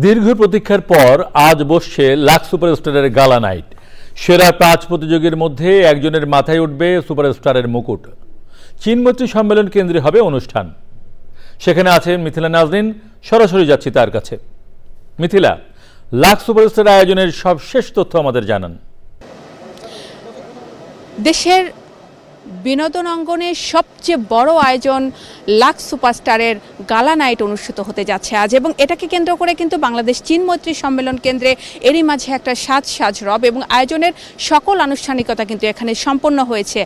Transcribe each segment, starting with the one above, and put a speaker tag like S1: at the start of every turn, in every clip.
S1: দীর্ঘ প্রতীক্ষার পর আজ বসছে লাক্স সুপারস্টারের গালা নাইট। সেরা 5 প্রতিযোগীর মধ্যে একজনের মাথায় উঠবে সুপারস্টারের মুকুট। চীনমৈত্রী সম্মেলন কেন্দ্রে হবে অনুষ্ঠান। সেখানে আছেন মিথিলা নাজনীন। সরাসরি যাচ্ছি তার কাছে। মিথিলা, লাক্স সুপারস্টার আয়োজনের সবশেষ তথ্য আমাদের জানান।
S2: দেশের বিনোদন অঙ্গনের সবচেয়ে বড় আয়োজন লাক্স সুপারস্টারের গালা নাইট অনুষ্ঠিত হতে যাচ্ছে আজ, এবং এটাকে কেন্দ্র করে কিন্তু বাংলাদেশ চীন মৈত্রী সম্মেলন কেন্দ্রে এরই মাঝে একটা সাজ রব এবং আয়োজনের সকল আনুষ্ঠানিকতা কিন্তু এখানে সম্পন্ন হয়েছে।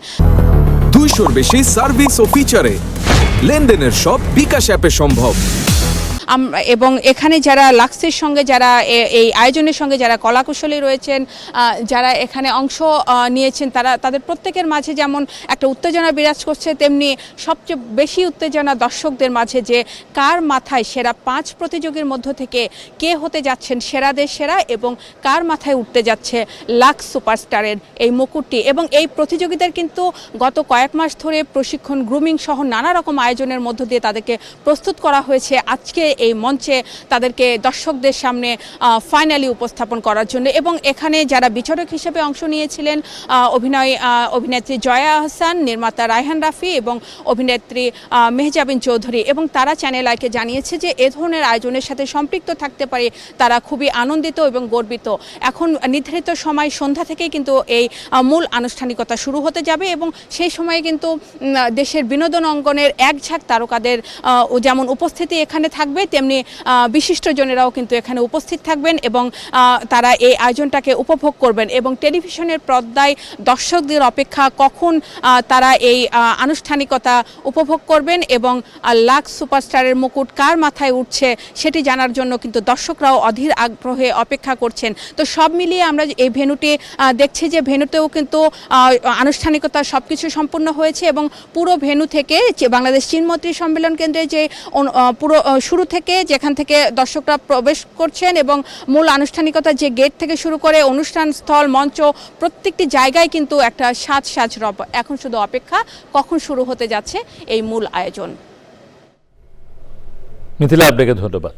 S3: 200-র বেশি সার্ভিস ও ফিচারে লেনদেনের সব বিকাশ অ্যাপে সম্ভব।
S2: এবং এখানে যারা লাক্সের সঙ্গে যারা এই আয়োজনের সঙ্গে যারা কলাকুশলী রয়েছেন, যারা এখানে অংশ নিয়েছেন, তাদের প্রত্যেকের মাঝে যেমন একটা উত্তেজনা বিরাজ করছে, তেমনি সবচেয়ে বেশি উত্তেজনা দর্শকদের মাঝে যে কার মাথায় সেরা 5 প্রতিযোগীর মধ্য থেকে কে হতে যাচ্ছেন সেরাদের সেরা এবং কার মাথায় উঠতে যাচ্ছে লাক্স সুপারস্টারের এই মুকুটটি। এবং এই প্রতিযোগীদের কিন্তু গত কয়েক মাস ধরে প্রশিক্ষণ, গ্রুমিং সহ নানা রকম আয়োজনের মধ্য দিয়ে তাদেরকে প্রস্তুত করা হয়েছে আজকে এই মঞ্চে তাদেরকে দর্শকদের সামনে ফাইনালি উপস্থাপন করার জন্য। এবং এখানে যারা বিচারক হিসেবে অংশ নিয়েছিলেন অভিনেত্রী জয়া আহসান, নির্মাতা রায়হান রাফি এবং অভিনেত্রী মেহজাবিন চৌধুরী, এবং তারা চ্যানেল আইকে জানিয়েছে যে এ ধরনের আয়োজনের সাথে সম্পৃক্ত থাকতে পারে তারা খুবই আনন্দিত এবং গর্বিত। এখন নির্ধারিত সময় সন্ধ্যা থেকেই কিন্তু এই মূল আনুষ্ঠানিকতা শুরু হতে যাবে এবং সেই সময়ে কিন্তু দেশের বিনোদন অঙ্গনের এক ঝাঁক তারকাদের যেমন উপস্থিতি এখানে থাকবে, তেমনি বিশিষ্টজনেরাও কিন্তু এখানে উপস্থিত থাকবেন এবং তারা এই আয়োজনটাকে উপভোগ করবেন। এবং টেলিভিশনের পর্দায় দর্শকদের অপেক্ষা কখন তারা এই আনুষ্ঠানিকতা উপভোগ করবেন এবং লাক্স সুপারস্টারের মুকুট কার মাথায় উঠছে সেটি জানার জন্য কিন্তু দর্শকরাও অধীর আগ্রহে অপেক্ষা করছেন। তো সব মিলিয়ে আমরা এই ভেন্যুটি দেখছি যে ভেন্যুতেও কিন্তু আনুষ্ঠানিকতা সব কিছু সম্পূর্ণ হয়েছে এবং পুরো ভেন্যু থেকে বাংলাদেশ চীন মৈত্রী সম্মেলন কেন্দ্রে যে পুরো শুরু থেকে যেখান থেকে দর্শকরা প্রবেশ করছেন এবং মূল আনুষ্ঠানিকতা যে গেট থেকে শুরু করে অনুষ্ঠান স্থল, মঞ্চ, প্রত্যেকটি জায়গায় কিন্তু একটা সাজ রব। এখন শুধু অপেক্ষা কখন শুরু হতে যাচ্ছে এই মূল আয়োজন।
S1: মিথিলা, আপনাকে ধন্যবাদ।